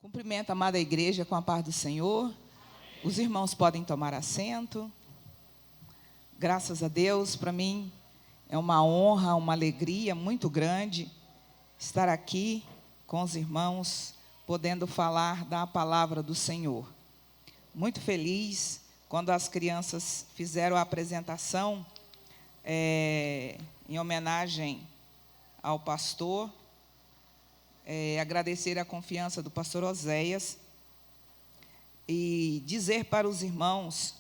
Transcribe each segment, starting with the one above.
Cumprimento a amada igreja com a paz do Senhor. Os irmãos podem tomar assento. Graças a Deus, para mim é uma honra, uma alegria muito grande estar aqui com os irmãos, podendo falar da palavra do Senhor. Muito feliz quando as crianças fizeram a apresentação em homenagem ao pastor. Agradecer a confiança do pastor Oséias e dizer para os irmãos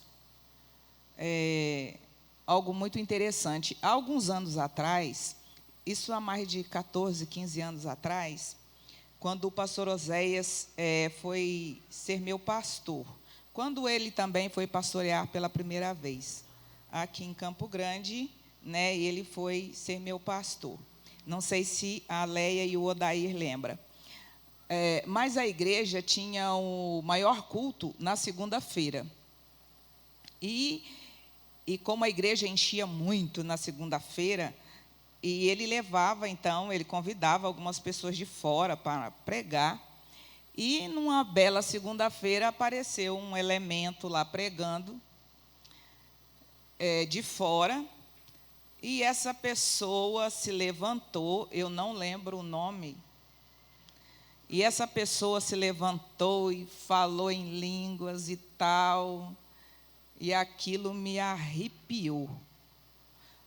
algo muito interessante. Há alguns anos atrás, isso há mais de 14, 15 anos atrás, quando o pastor Oséias foi ser meu pastor, quando ele também foi pastorear pela primeira vez aqui em Campo Grande, né, ele foi ser meu pastor. Não sei se a Leia e o Odair lembram. Mas a igreja tinha o maior culto na segunda-feira. E como a igreja enchia muito na segunda-feira, e ele levava, então, ele convidava algumas pessoas de fora para pregar. E, numa bela segunda-feira, apareceu um elemento lá pregando, de fora. E essa pessoa se levantou, eu não lembro o nome, e essa pessoa se levantou e falou em línguas e tal, e aquilo me arrepiou.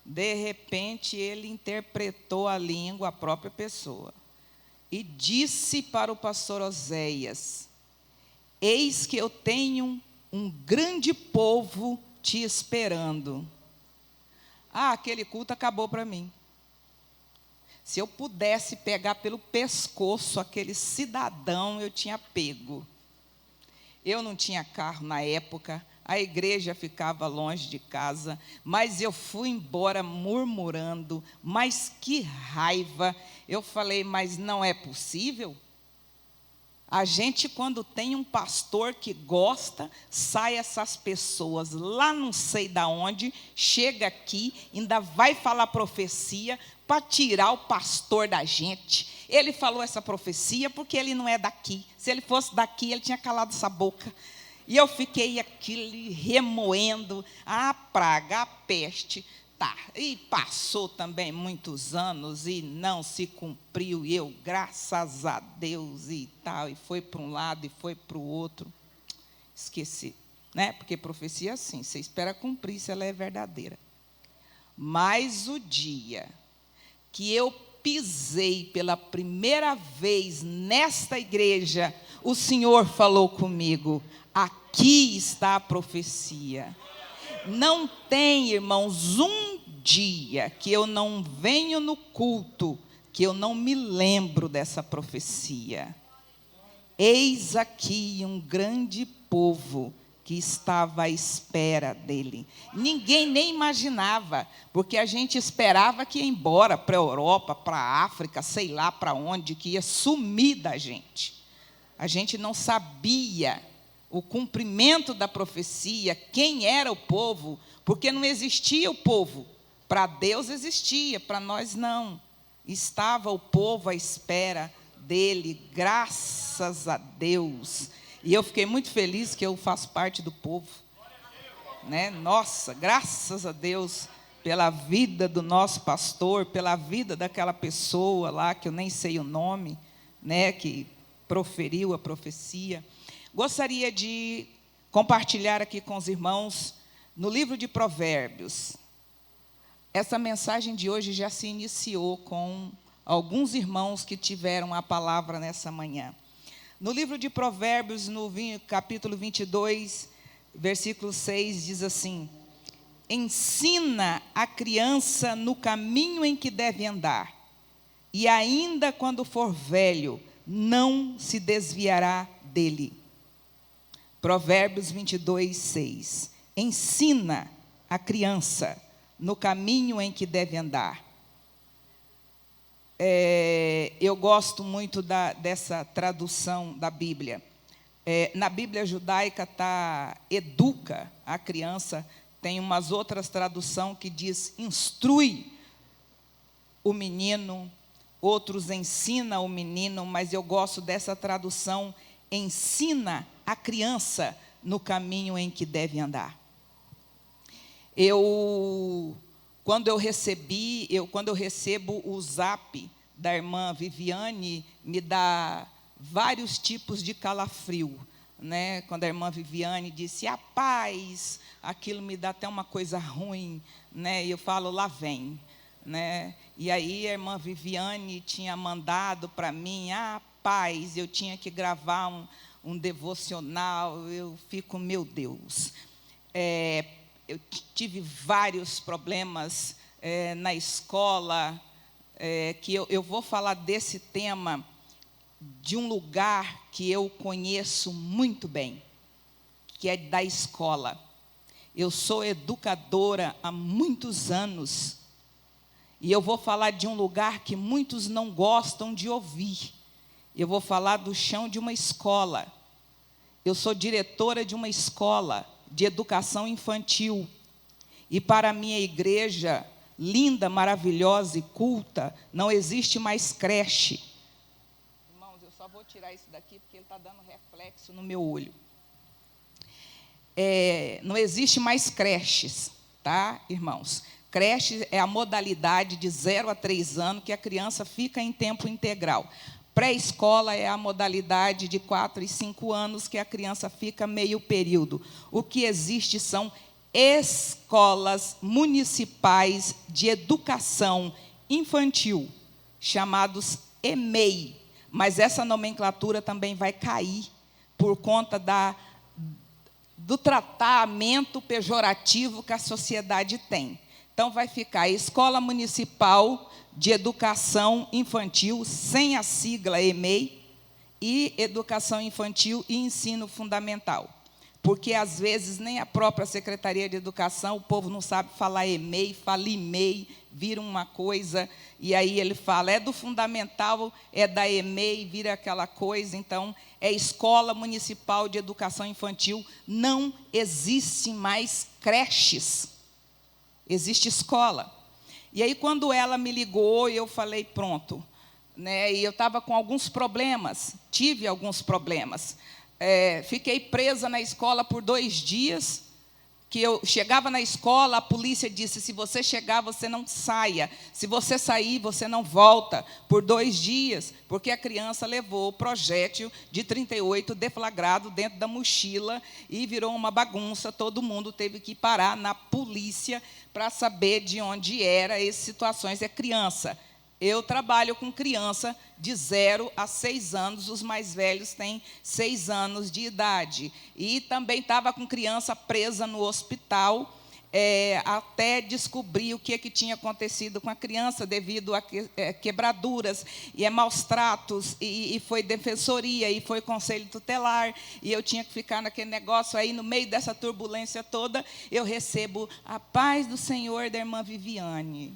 De repente, ele interpretou a língua, a própria pessoa, e disse para o pastor Oséias: eis que eu tenho um grande povo te esperando. Aquele culto acabou para mim. Se eu pudesse pegar pelo pescoço aquele cidadão, eu tinha pego. Eu não tinha carro na época, a igreja ficava longe de casa, mas eu fui embora murmurando, mas que raiva. Eu falei, mas não é possível? A gente, quando tem um pastor que gosta, sai essas pessoas lá não sei de onde, chega aqui, ainda vai falar profecia para tirar o pastor da gente. Ele falou essa profecia porque ele não é daqui. Se ele fosse daqui, ele tinha calado essa boca. E eu fiquei aqui remoendo a praga, a peste. Tá, e passou também muitos anos e não se cumpriu, e eu, graças a Deus e tal, e foi para um lado e foi para o outro. Esqueci, né? Porque profecia é assim, você espera cumprir se ela é verdadeira. Mas o dia que eu pisei pela primeira vez nesta igreja, o Senhor falou comigo: aqui está a profecia. Não tem, irmãos, um dia que eu não venho no culto, que eu não me lembro dessa profecia. Eis aqui um grande povo que estava à espera dele. Ninguém nem imaginava, porque a gente esperava que ia embora para a Europa, para a África, sei lá para onde, que ia sumir da gente. A gente não sabia o cumprimento da profecia, quem era o povo, porque não existia o povo. Para Deus existia, para nós não. Estava o povo à espera dele, graças a Deus. E eu fiquei muito feliz que eu faço parte do povo, né? Nossa, graças a Deus pela vida do nosso pastor, pela vida daquela pessoa lá, que eu nem sei o nome, né, que proferiu a profecia. Gostaria de compartilhar aqui com os irmãos, no livro de Provérbios. Essa mensagem de hoje já se iniciou com alguns irmãos que tiveram a palavra nessa manhã. No livro de Provérbios, no capítulo 22, versículo 6, diz assim: ensina a criança no caminho em que deve andar, e ainda quando for velho, não se desviará dele. Provérbios 22, 6. Ensina a criança no caminho em que deve andar. Eu gosto muito dessa tradução da Bíblia. Na Bíblia judaica está educa a criança. Tem umas outras traduções que diz instrui o menino, outros ensina o menino, mas eu gosto dessa tradução ensina a criança no caminho em que deve andar. Quando eu recebo o zap da irmã Viviane, me dá vários tipos de calafrio, né? Quando a irmã Viviane disse, a paz, aquilo me dá até uma coisa ruim, né? E eu falo, lá vem, né? E aí a irmã Viviane tinha mandado para mim, paz, eu tinha que gravar um devocional, eu fico, meu Deus. Eu tive vários problemas na escola, que eu vou falar desse tema de um lugar que eu conheço muito bem, que é da escola. Eu sou educadora há muitos anos, e eu vou falar de um lugar que muitos não gostam de ouvir. Eu vou falar do chão de uma escola. Eu sou diretora de uma escola de educação infantil. E para a minha igreja, linda, maravilhosa e culta, não existe mais creche. Irmãos, eu só vou tirar isso daqui porque ele está dando reflexo no meu olho. Não existe mais creches, tá, irmãos? Creche é a modalidade de 0 a 3 anos que a criança fica em tempo integral. Pré-escola é a modalidade de 4 e 5 anos que a criança fica meio período. O que existe são escolas municipais de educação infantil, chamados EMEI, mas essa nomenclatura também vai cair por conta do tratamento pejorativo que a sociedade tem. Então, vai ficar Escola Municipal de Educação Infantil, sem a sigla EMEI, e Educação Infantil e Ensino Fundamental. Porque, às vezes, nem a própria Secretaria de Educação, o povo não sabe falar EMEI, fala IMEI, vira uma coisa, e aí ele fala, é do fundamental, é da EMEI, vira aquela coisa. Então, é Escola Municipal de Educação Infantil, não existe mais creches, existe escola. E aí, quando ela me ligou, eu falei, pronto, né? E eu estava com alguns problemas, tive alguns problemas. Fiquei presa na escola por 2 dias, que eu chegava na escola, a polícia disse, se você chegar, você não saia. Se você sair, você não volta. Por 2 dias, porque a criança levou o projétil de 38 deflagrado dentro da mochila e virou uma bagunça. Todo mundo teve que parar na polícia para saber de onde era essas situações. É criança. Eu trabalho com criança de 0 a 6 anos, os mais velhos têm 6 anos de idade. E também estava com criança presa no hospital, até descobrir o que tinha acontecido com a criança, devido a quebraduras, e maus tratos, e foi defensoria, e foi conselho tutelar, e eu tinha que ficar naquele negócio. Aí, no meio dessa turbulência toda, eu recebo a paz do Senhor da irmã Viviane.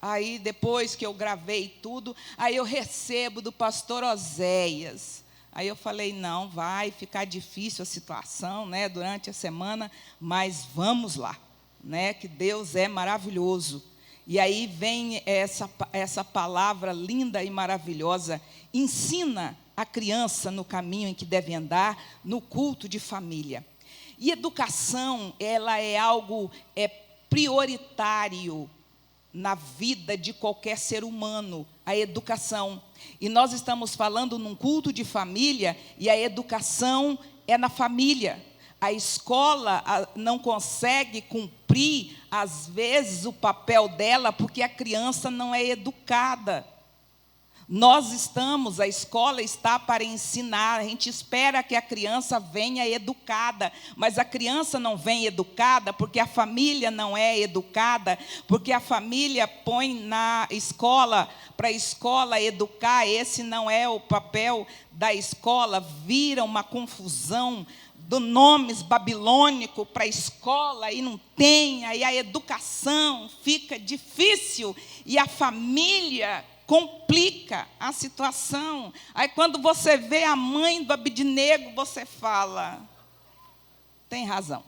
Aí, depois que eu gravei tudo, aí eu recebo do pastor Oséias. Aí eu falei, não, vai ficar difícil a situação, né, durante a semana, mas vamos lá, né, que Deus é maravilhoso. E aí vem essa palavra linda e maravilhosa, ensina a criança no caminho em que deve andar, no culto de família. E educação, ela é algo prioritário na vida de qualquer ser humano, a educação. E nós estamos falando num culto de família, e a educação é na família. A escola não consegue cumprir, às vezes, o papel dela, porque a criança não é educada. A escola está para ensinar, a gente espera que a criança venha educada, mas a criança não vem educada porque a família não é educada, porque a família põe na escola, para a escola educar. Esse não é o papel da escola, vira uma confusão do nomes babilônico para a escola, e não tem, aí a educação fica difícil, e a família complica a situação. Aí, quando você vê a mãe do Abidnego, você fala, tem razão.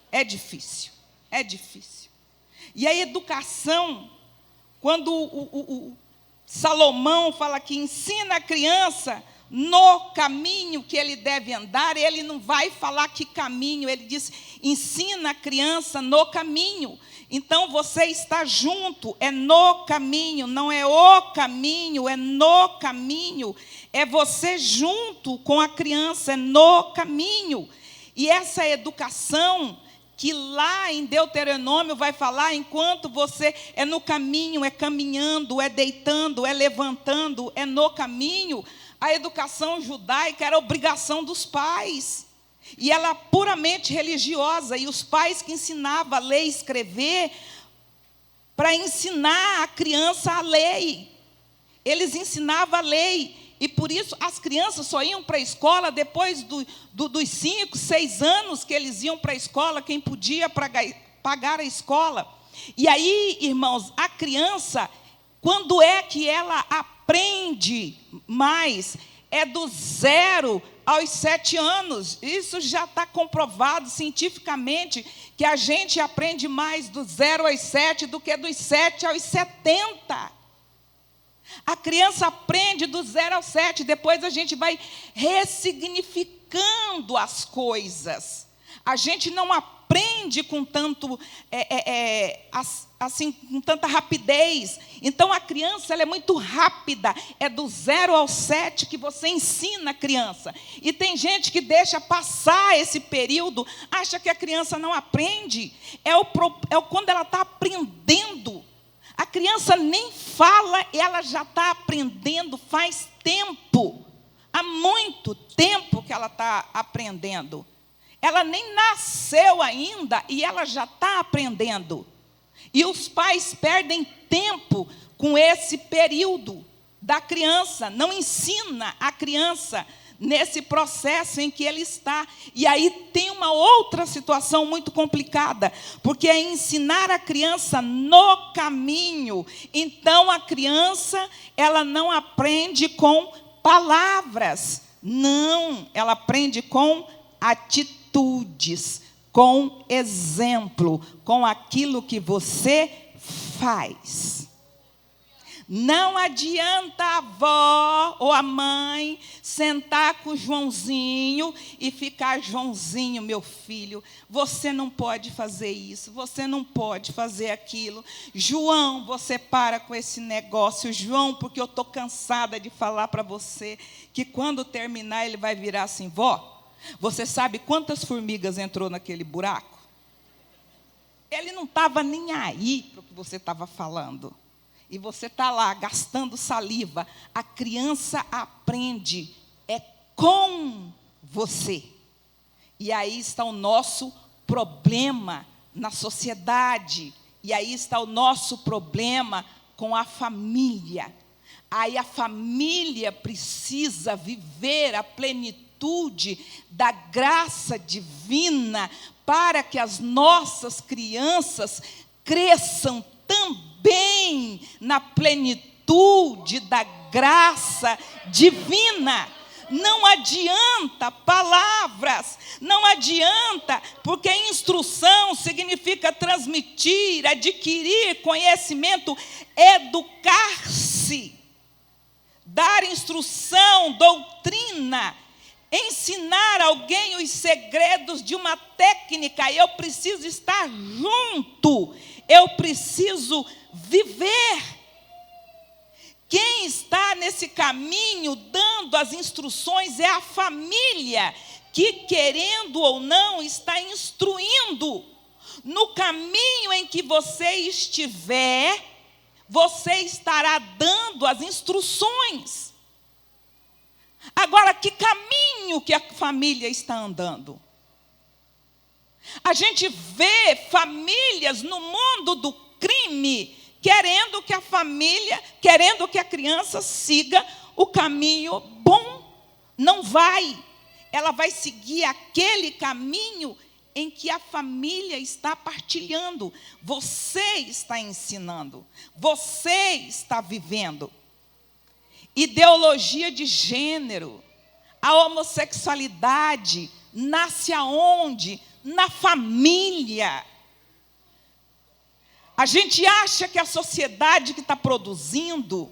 É difícil, é difícil. E a educação, quando Salomão fala que ensina a criança no caminho que ele deve andar. Ele não vai falar que caminho, ele diz, ensina a criança no caminho. Então, você está junto, é no caminho, não é o caminho, é no caminho. É você junto com a criança, é no caminho. E essa educação que lá em Deuteronômio vai falar, enquanto você é no caminho, é caminhando, é deitando, é levantando, é no caminho, a educação judaica era obrigação dos pais. E ela é puramente religiosa, e os pais que ensinavam a ler e escrever, para ensinar a criança a lei. Eles ensinavam a lei. E por isso as crianças só iam para a escola depois dos 5, 6 anos que eles iam para a escola, quem podia pagar a escola. E aí, irmãos, a criança, quando é que ela aprende mais? É do 0 aos 7 anos. Isso já está comprovado cientificamente, que a gente aprende mais do 0 aos 7 do que dos 7 aos 70. A criança aprende do 0 ao 7, depois a gente vai ressignificando as coisas. A gente não aprende com tanto, assim, com tanta rapidez. Então, a criança ela é muito rápida. É do 0 ao 7 que você ensina a criança. E tem gente que deixa passar esse período, acha que a criança não aprende. Quando ela está aprendendo. A criança nem fala, ela já está aprendendo faz tempo. Há muito tempo que ela está aprendendo. Ela nem nasceu ainda e ela já está aprendendo. E os pais perdem tempo com esse período da criança. Não ensina a criança nesse processo em que ele está. E aí tem uma outra situação muito complicada, porque é ensinar a criança no caminho. Então, a criança, ela não aprende com palavras. Não, ela aprende com atitudes, com exemplo, com aquilo que você faz. Não adianta a avó ou a mãe sentar com o Joãozinho e ficar, Joãozinho, meu filho, você não pode fazer isso, você não pode fazer aquilo. João, você para com esse negócio. João, porque eu estou cansada de falar para você que quando terminar ele vai virar assim, vó, você sabe quantas formigas entrou naquele buraco? Ele não estava nem aí para o que você estava falando. E você está lá gastando saliva. A criança aprende, é com você. E aí está o nosso problema na sociedade. E aí está o nosso problema com a família. Aí a família precisa viver a plenitude da graça divina para que as nossas crianças cresçam também na plenitude da graça divina. Não adianta palavras, não adianta, porque instrução significa transmitir, adquirir conhecimento, educar-se, dar instrução, doutrina, ensinar alguém os segredos de uma técnica. Eu preciso estar junto, eu preciso viver. Quem está nesse caminho dando as instruções é a família, que, querendo ou não, está instruindo. No caminho em que você estiver, você estará dando as instruções. Agora, que caminho que a família está andando? A gente vê famílias no mundo do crime querendo que a família, querendo que a criança siga o caminho bom. Não vai. Ela vai seguir aquele caminho em que a família está partilhando. Você está ensinando. Você está vivendo. Ideologia de gênero. A homossexualidade nasce aonde? Na família. A gente acha que a sociedade que está produzindo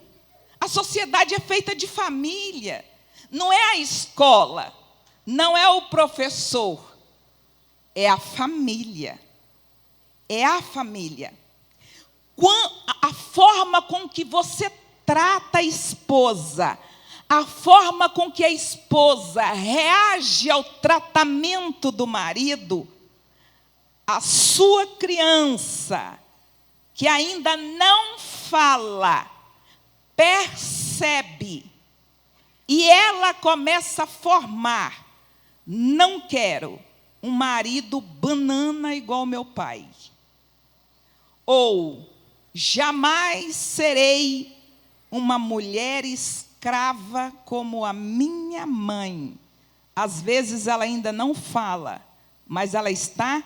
A sociedade é feita de família. Não é a escola, não é o professor, é a família. É a família. A forma com que você trata a esposa, a forma com que a esposa reage ao tratamento do marido, a sua criança, que ainda não fala, percebe, e ela começa a formar: não quero um marido banana igual meu pai. Ou, jamais serei uma mulher escrava como a minha mãe. Às vezes ela ainda não fala, mas ela está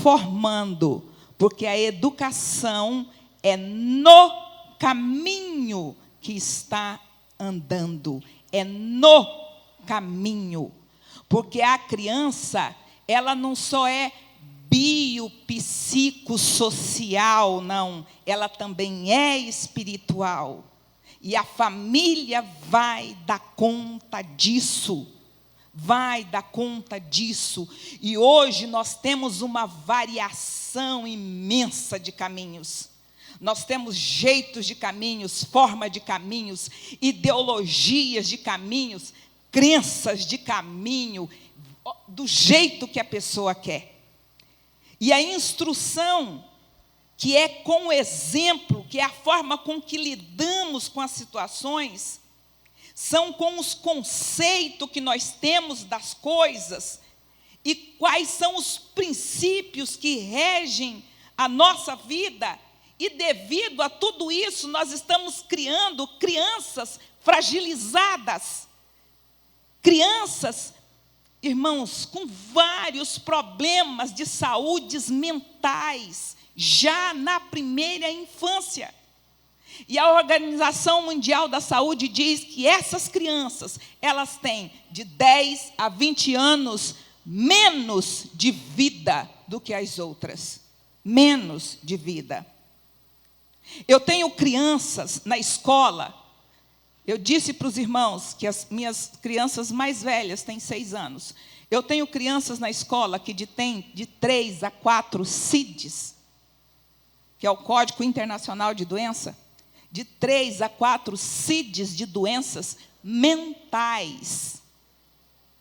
formando, porque a educação é no caminho que está andando. É no caminho. Porque a criança, ela não só é biopsicossocial, não. Ela também é espiritual. E a família vai dar conta disso. Vai dar conta disso. E hoje nós temos uma variação imensa de caminhos. Nós temos jeitos de caminhos, forma de caminhos, ideologias de caminhos, crenças de caminho, do jeito que a pessoa quer. E a instrução, que é com o exemplo, que é a forma com que lidamos com as situações, são com os conceitos que nós temos das coisas e quais são os princípios que regem a nossa vida. E devido a tudo isso, nós estamos criando crianças fragilizadas. Crianças, irmãos, com vários problemas de saúdes mentais, já na primeira infância. E a Organização Mundial da Saúde diz que essas crianças, elas têm de 10 a 20 anos menos de vida do que as outras. Menos de vida. Eu tenho crianças na escola. Eu disse para os irmãos que as minhas crianças mais velhas têm 6 anos. Eu tenho crianças na escola que têm de 3 a 4 CIDs, que é o Código Internacional de Doença, de 3 a 4 CIDs de doenças mentais.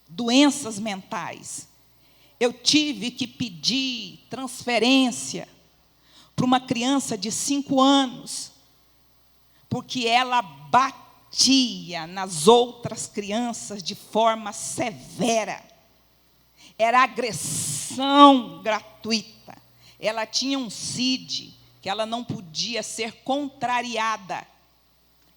Doenças mentais. Eu tive que pedir transferência para uma criança de 5 anos, porque ela batia nas outras crianças de forma severa. Era agressão gratuita. Ela tinha um CID, que ela não podia ser contrariada.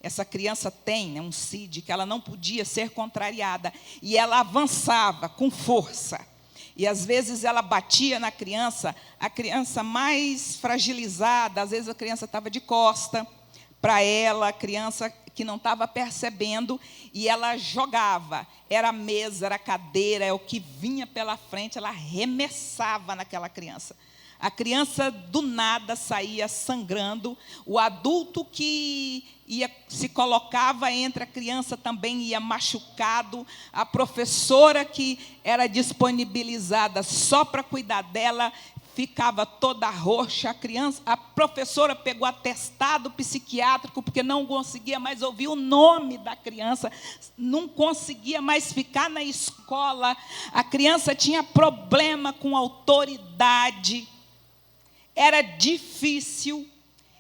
Essa criança tem um CID, que ela não podia ser contrariada. E ela avançava com força. E às vezes ela batia na criança, a criança mais fragilizada, às vezes a criança estava de costa para ela, a criança que não estava percebendo, e ela jogava. Era a mesa, era a cadeira, é o que vinha pela frente, ela arremessava naquela criança. A criança do nada saía sangrando, o adulto que se colocava entre a criança também ia machucado, a professora que era disponibilizada só para cuidar dela ficava toda roxa. A professora pegou atestado psiquiátrico porque não conseguia mais ouvir o nome da criança, não conseguia mais ficar na escola, a criança tinha problema com autoridade. Era difícil.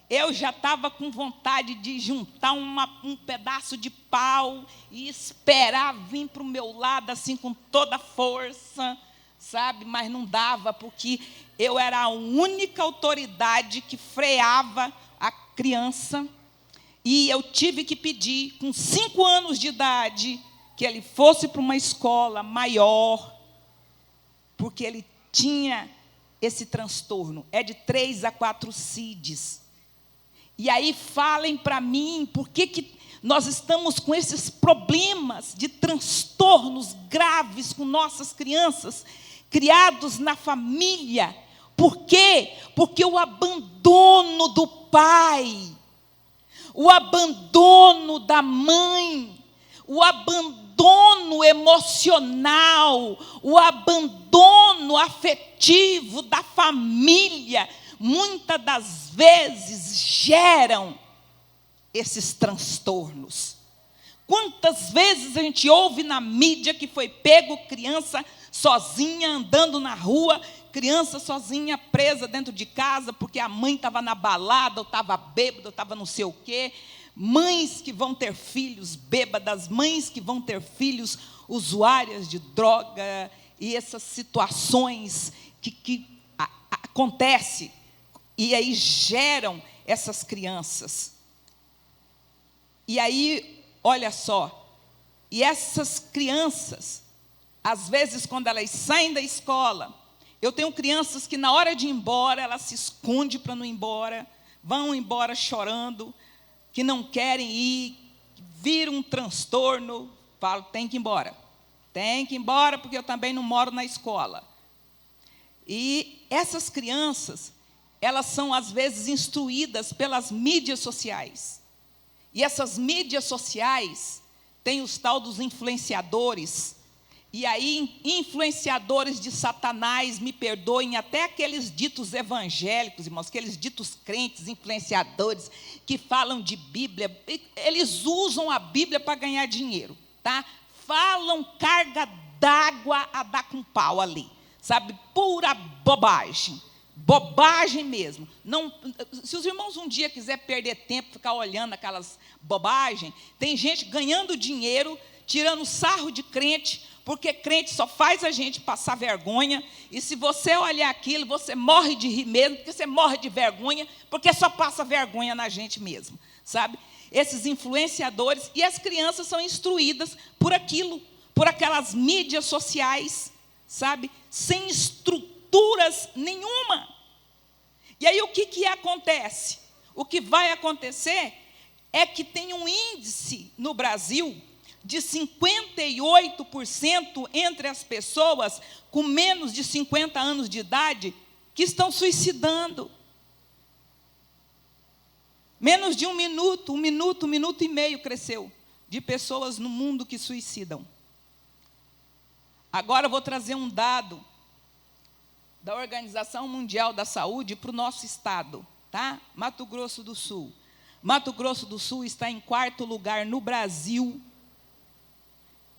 Eu já estava com vontade de juntar um pedaço de pau e esperar vir para o meu lado, assim, com toda a força, sabe? Mas não dava, porque eu era a única autoridade que freava a criança. E eu tive que pedir, com 5 anos de idade, que ele fosse para uma escola maior, porque ele tinha esse transtorno, é de 3 a 4 CIDs. E aí falem para mim, por que nós estamos com esses problemas de transtornos graves com nossas crianças, criados na família? Por quê? Porque o abandono do pai, o abandono da mãe, o abandono emocional, o abandono afetivo da família, muitas das vezes geram esses transtornos. Quantas vezes a gente ouve na mídia que foi pego criança sozinha andando na rua, criança sozinha presa dentro de casa porque a mãe estava na balada, ou estava bêbada, ou estava não sei o quê. Mães que vão ter filhos bêbadas, mães que vão ter filhos usuárias de droga, e essas situações que acontecem, e aí geram essas crianças. E aí, olha só, e essas crianças, às vezes quando elas saem da escola, eu tenho crianças que na hora de ir embora, elas se escondem para não ir embora, vão embora chorando, que não querem ir, vira um transtorno, falo, tem que ir embora porque eu também não moro na escola. E essas crianças, elas são às vezes instruídas pelas mídias sociais. E essas mídias sociais têm os tal dos influenciadores. E aí, influenciadores de Satanás, me perdoem, até aqueles ditos evangélicos, irmãos, aqueles ditos crentes, influenciadores, que falam de Bíblia, eles usam a Bíblia para ganhar dinheiro, tá? Falam carga d'água a dar com pau ali, sabe? Pura bobagem. Bobagem mesmo. Não, se os irmãos um dia quiser perder tempo, ficar olhando aquelas bobagens, tem gente ganhando dinheiro, tirando sarro de crente, porque crente só faz a gente passar vergonha, e se você olhar aquilo, você morre de rir mesmo, porque você morre de vergonha, porque só passa vergonha na gente mesmo, sabe? Esses influenciadores, e as crianças são instruídas por aquilo, por aquelas mídias sociais, sabe? Sem estruturas nenhuma. E aí o que acontece? O que vai acontecer é que tem um índice no Brasil de 58% entre as pessoas com menos de 50 anos de idade que estão suicidando. Menos de um minuto e meio cresceu de pessoas no mundo que suicidam. Agora eu vou trazer um dado da Organização Mundial da Saúde para o nosso estado, tá? Mato Grosso do Sul. Mato Grosso do Sul está em 4º lugar no Brasil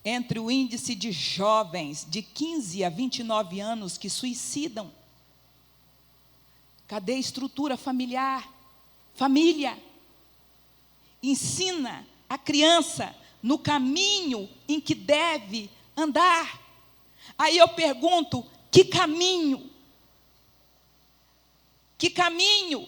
entre o índice de jovens de 15 a 29 anos que suicidam. Cadê a estrutura familiar? Família. Ensina a criança no caminho em que deve andar. Aí eu pergunto, que caminho? Que caminho?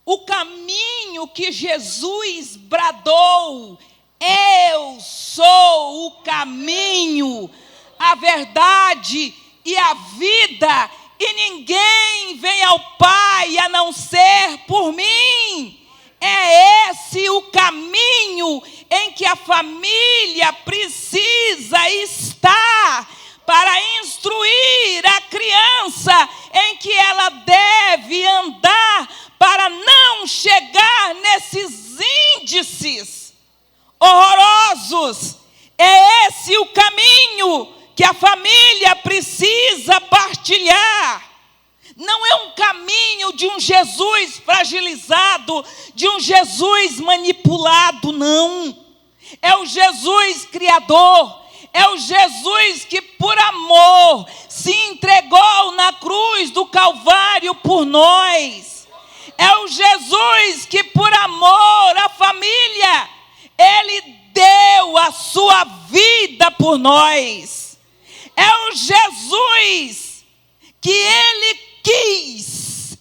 O caminho que Jesus bradou: eu sou o caminho, a verdade e a vida, e ninguém vem ao Pai a não ser por mim. É esse o caminho em que a família precisa estar para instruir a criança em que ela deve andar para não chegar nesses índices horrorosos. É esse o caminho que a família precisa partilhar. Não é um caminho de um Jesus fragilizado, de um Jesus manipulado, não. É o Jesus criador, é o Jesus que por amor se entregou na cruz do Calvário por nós. É o Jesus que por amor à família, Ele deu a sua vida por nós. É o Jesus que Ele quis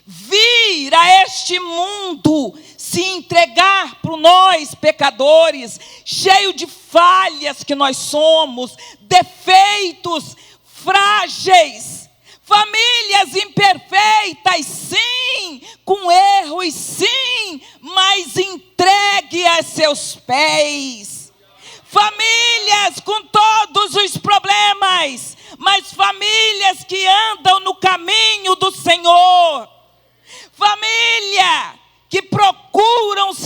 vir a este mundo, se entregar por nós, pecadores, cheio de falhas que nós somos, defeitos, frágeis, famílias imperfeitas, sim, com erros, sim, mas entregue a seus pés. Famílias com todos os problemas, mas famílias que andam no caminho do Senhor. Família que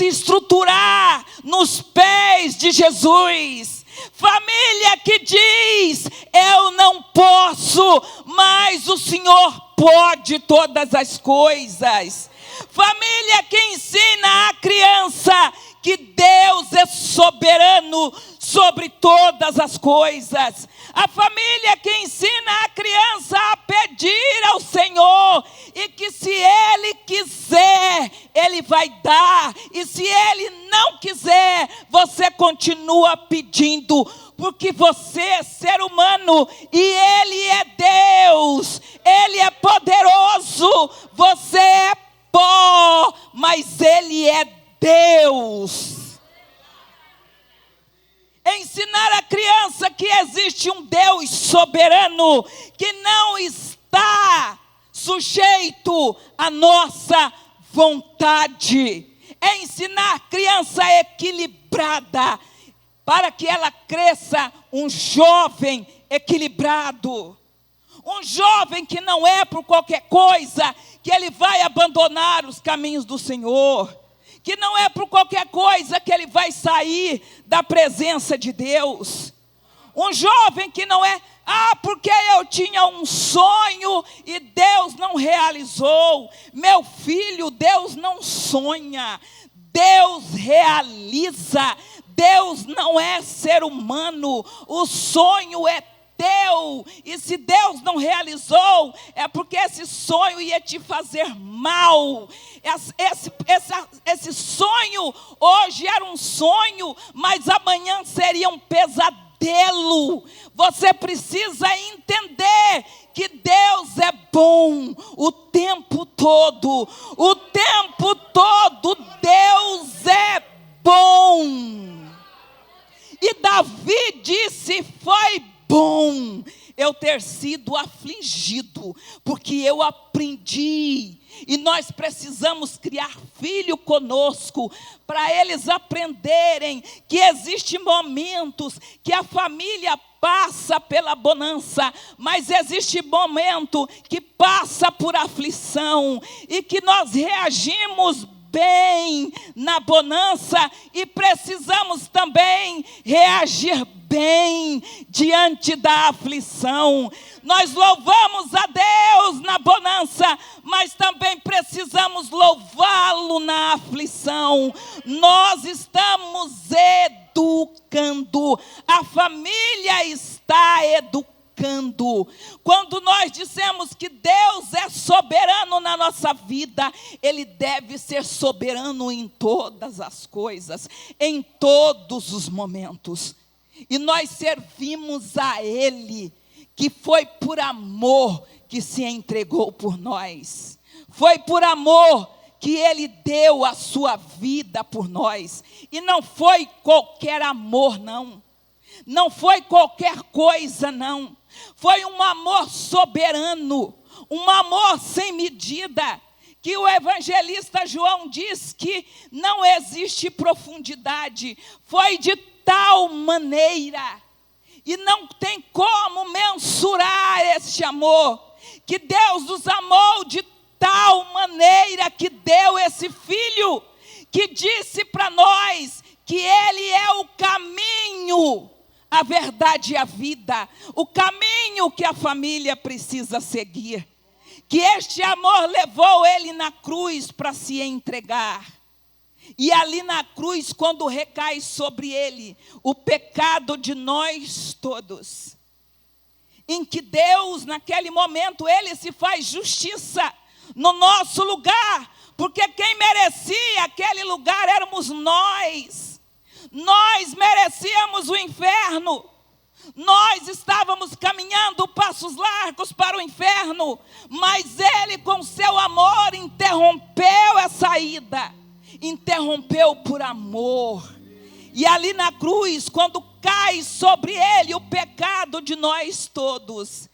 se estruturar nos pés de Jesus. Família que diz: eu não posso, mas o Senhor pode todas as coisas. Família que ensina a criança que Deus é soberano sobre todas as coisas. A família que ensina a criança a pedir ao Senhor, e que se Ele quiser, Ele vai dar, e se Ele não quiser, você continua pedindo, porque você é ser humano e Ele é Deus, Ele é poderoso, você é pó, mas Ele é Deus. Ensinar a criança que existe um Deus soberano, que não está sujeito à nossa vontade. É ensinar a criança equilibrada, para que ela cresça um jovem equilibrado. Um jovem que não é por qualquer coisa que ele vai abandonar os caminhos do Senhor. Que não é por qualquer coisa que ele vai sair da presença de Deus. Um jovem que não é, porque eu tinha um sonho e Deus não realizou. Meu filho, Deus não sonha, Deus realiza. Deus não é ser humano, o sonho é teu, e se Deus não realizou, é porque esse sonho ia te fazer mal. Esse sonho hoje era um sonho, mas amanhã seria um pesadelo. Você precisa entender que Deus é bom o tempo todo. O tempo todo Deus é bom. E Davi disse: foi bom eu ter sido afligido, porque eu aprendi. E nós precisamos criar filho conosco, para eles aprenderem que existem momentos que a família passa pela bonança, mas existe momento que passa por aflição, e que nós reagimos bem na bonança, e precisamos também reagir bem diante da aflição. Nós louvamos a Deus na bonança, mas também precisamos louvá-lo na aflição. Nós estamos educando, a família está educando. Quando nós dizemos que Deus é soberano na nossa vida, Ele deve ser soberano em todas as coisas, em todos os momentos. E nós servimos a Ele, que foi por amor que se entregou por nós. Foi por amor que Ele deu a sua vida por nós. E não foi qualquer amor, não. Não foi qualquer coisa, não. Foi um amor soberano, um amor sem medida, que o evangelista João diz que não existe profundidade. Foi de tal maneira, e não tem como mensurar este amor, que Deus nos amou de tal maneira que deu esse Filho, que disse para nós que Ele é o caminho, a verdade e a vida, o caminho que a família precisa seguir, que este amor levou Ele na cruz para se entregar. E ali na cruz, quando recai sobre Ele o pecado de nós todos, em que Deus, naquele momento, Ele se faz justiça no nosso lugar, porque quem merecia aquele lugar éramos nós. Nós merecíamos o inferno. Nós estávamos caminhando passos largos para o inferno, mas Ele, com seu amor, interrompeu essa ida. Interrompeu por amor. E ali na cruz, quando cai sobre Ele o pecado de nós todos,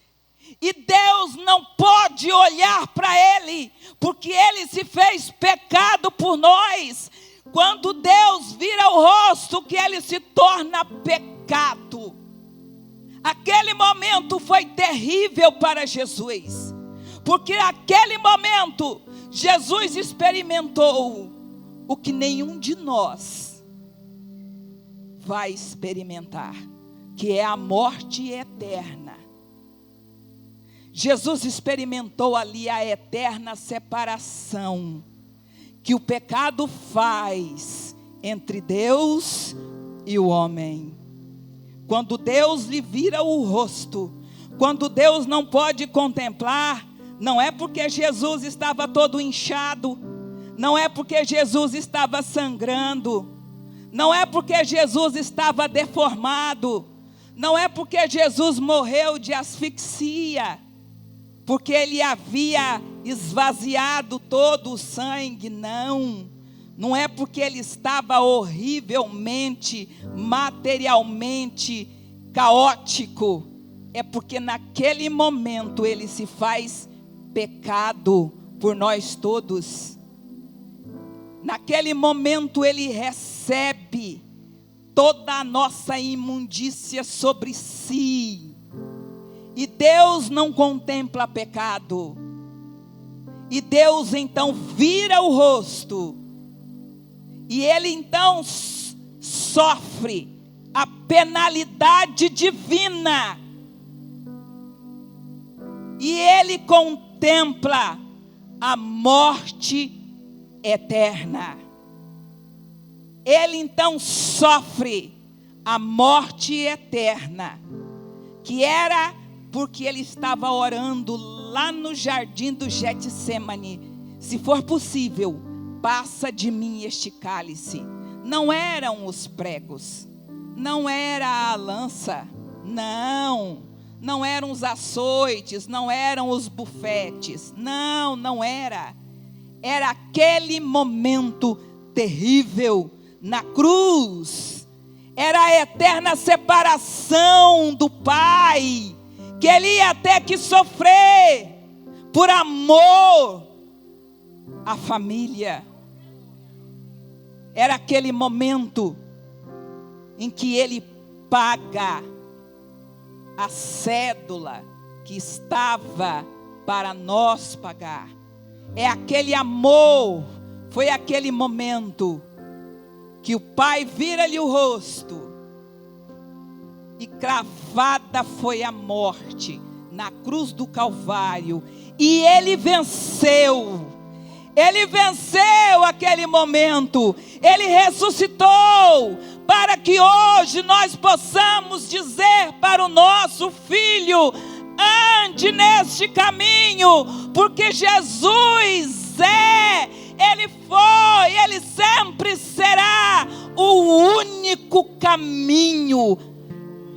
e Deus não pode olhar para Ele, porque Ele se fez pecado por nós. Quando Deus vira o rosto, que Ele se torna pecado. Aquele momento foi terrível para Jesus, porque naquele momento Jesus experimentou o que nenhum de nós vai experimentar, que é a morte eterna. Jesus experimentou ali a eterna separação que o pecado faz entre Deus e o homem. Quando Deus lhe vira o rosto, quando Deus não pode contemplar, não é porque Jesus estava todo inchado, não é porque Jesus estava sangrando, não é porque Jesus estava deformado, não é porque Jesus morreu de asfixia, porque ele havia esvaziado todo o sangue, não é porque ele estava horrivelmente, materialmente caótico, é porque naquele momento ele se faz pecado por nós todos. Naquele momento ele recebe toda a nossa imundícia sobre si. E Deus não contempla pecado. E Deus então vira o rosto. E ele então sofre a penalidade divina. E ele contempla a morte eterna. Ele então sofre a morte eterna, que era porque ele estava orando lá no jardim do Getsemane: se for possível, passa de mim este cálice. Não eram os pregos, não era a lança, não eram os açoites, não eram os bufetes, não era. Era aquele momento terrível na cruz. Era a eterna separação do Pai, que ele ia ter que sofrer por amor à família. Era aquele momento em que ele paga a cédula que estava para nós pagar. É aquele amor, foi aquele momento que o Pai vira-lhe o rosto e cravada foi a morte na cruz do Calvário, e ele venceu aquele momento, ele ressuscitou, para que hoje nós possamos dizer para o nosso filho: ande neste caminho, porque Jesus ele foi, ele sempre será o único caminho,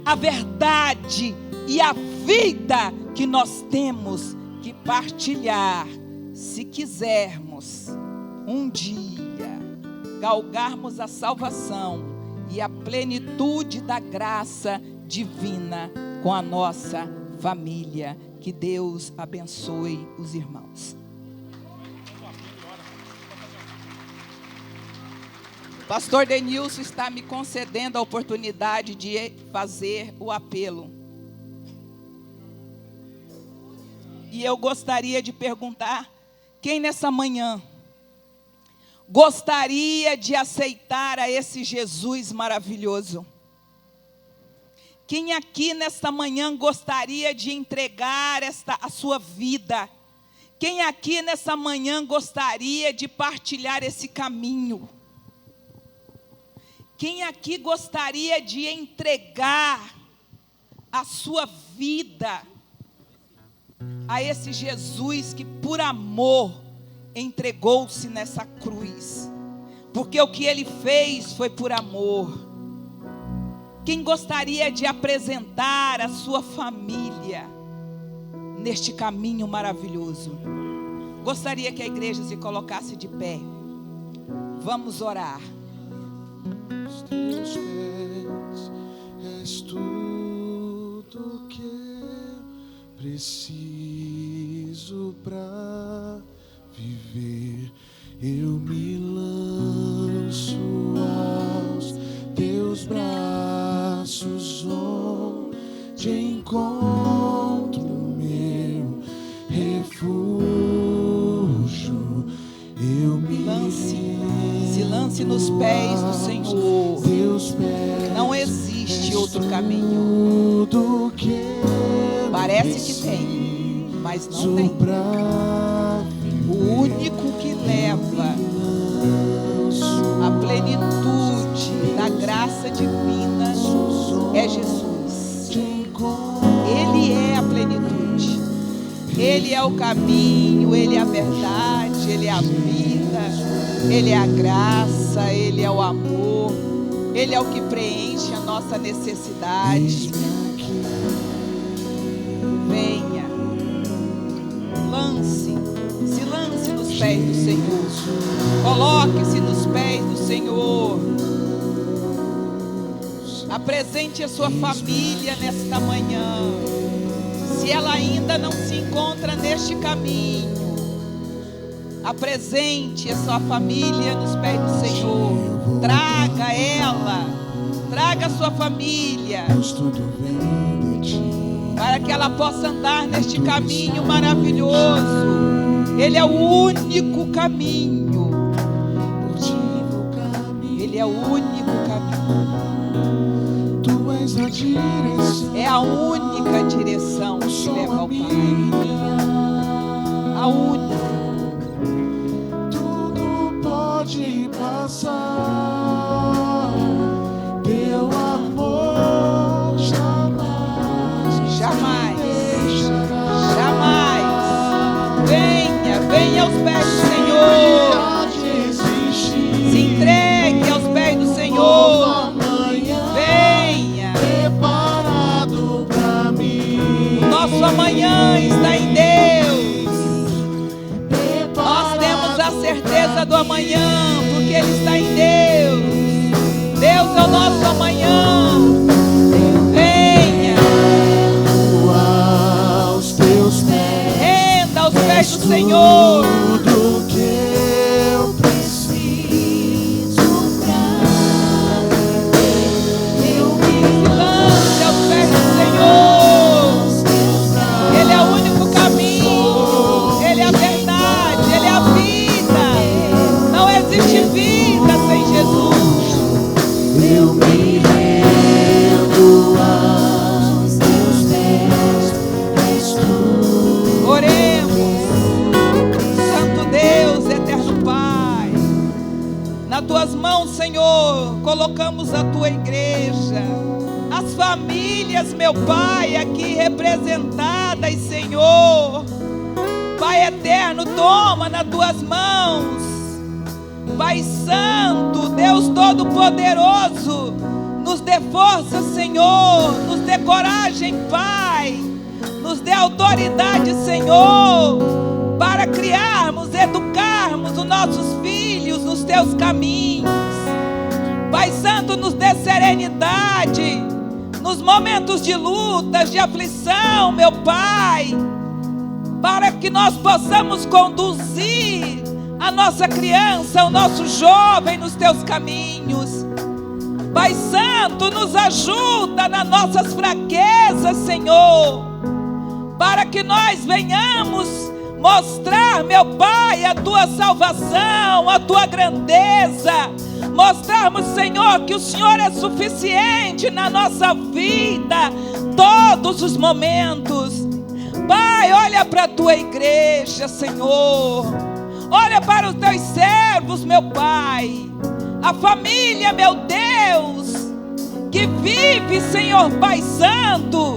a verdade e a vida que nós temos que partilhar, se quisermos um dia galgarmos a salvação e a plenitude da graça divina com a nossa família. Que Deus abençoe os irmãos. Pastor Denilson está me concedendo a oportunidade de fazer o apelo. E eu gostaria de perguntar: quem nessa manhã gostaria de aceitar a esse Jesus maravilhoso? Quem aqui nesta manhã gostaria de entregar a sua vida? Quem aqui nessa manhã gostaria de partilhar esse caminho? Quem aqui gostaria de entregar a sua vida a esse Jesus que por amor entregou-se nessa cruz? Porque o que ele fez foi por amor. Quem gostaria de apresentar a sua família neste caminho maravilhoso? Gostaria que a igreja se colocasse de pé. Vamos orar. Os teus pés és tudo que eu preciso para viver. Eu me lanço aos teus braços, onde encontro meu refúgio. Eu me Se lance nos pés do Senhor. Não existe outro caminho. Parece que tem, mas não tem. O único que leva a plenitude da graça divina é Jesus. Ele é a plenitude. Ele é o caminho, Ele é a verdade, Ele é a vida, Ele é a graça, Ele é o amor, Ele é o que preenche a nossa necessidade. Venha, se lance nos pés do Senhor, coloque-se nos pés do Senhor, apresente a sua família nesta manhã. Se ela ainda não se encontra neste caminho, apresente a sua família nos pés do Senhor. Traga ela, traga a sua família, para que ela possa andar neste caminho maravilhoso. Ele é o único caminho. Ele é o único caminho. É a única direção que leva ao Pai. A única. Tudo pode passar. Teu amor jamais. Venha aos pés do Senhor. Se entregue aos pés do Senhor. Nosso amanhã está em Deus. Nós temos a certeza do amanhã, porque Ele está em Deus. Deus é o nosso amanhã. Venha aos teus pés. Renda aos pés do Senhor. Tudo que eu preciso pra eu me lance aos pés do Senhor. Eu me rendo aos teus pés, és tu. Oremos. Santo Deus, eterno Pai, nas tuas mãos, Senhor, colocamos a tua igreja, as famílias, meu Pai, aqui representadas, Senhor. Pai eterno, toma nas tuas mãos. Pai Santo, Deus Todo-Poderoso, nos dê força, Senhor, nos dê coragem, Pai, nos dê autoridade, Senhor, para criarmos, educarmos os nossos filhos nos teus caminhos. Pai Santo, nos dê serenidade nos momentos de lutas, de aflição, meu Pai, para que nós possamos conduzir a nossa criança, o nosso jovem nos teus caminhos. Pai Santo, nos ajuda nas nossas fraquezas, Senhor, para que nós venhamos mostrar, meu Pai, a tua salvação, a tua grandeza, mostrarmos, Senhor, que o Senhor é suficiente na nossa vida, todos os momentos. Pai, olha para a tua igreja, Senhor. Olha para os teus servos, meu Pai. A família, meu Deus, que vive, Senhor Pai Santo,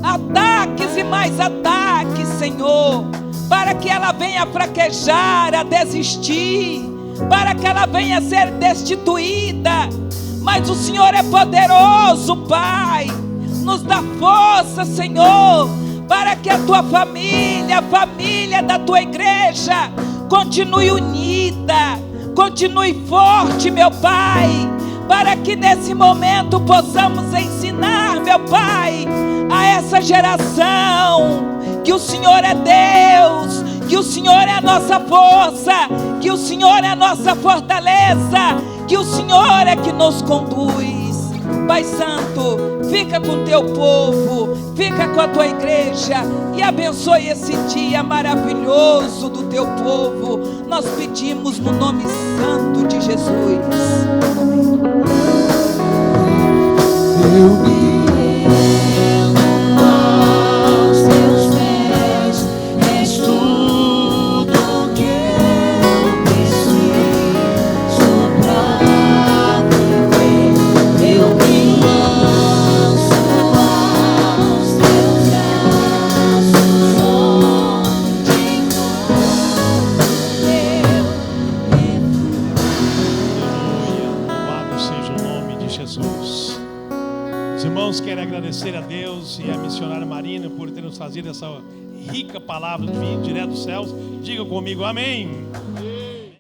ataques e mais ataques, Senhor, para que ela venha a fraquejar, a desistir, para que ela venha a ser destituída. Mas o Senhor é poderoso, Pai. Nos dá força, Senhor, para que a tua família, a família da tua igreja, continue unida, continue forte, meu Pai, para que nesse momento possamos ensinar, meu Pai, a essa geração que o Senhor é Deus, que o Senhor é a nossa força, que o Senhor é a nossa fortaleza, que o Senhor é que nos conduz. Pai Santo, fica com o teu povo, fica com a tua igreja e abençoe esse dia maravilhoso do teu povo. Nós pedimos no nome santo de Jesus. Eu me rendo aos teus pés, és tudo que eu preciso pra viver. Eu me lanço aos teus braços, onde Louvado seja o nome de Jesus. Os irmãos querem agradecer a Deus e a missionária Marina por ter nos trazido essa rica palavra de direto dos céus. Diga comigo, amém.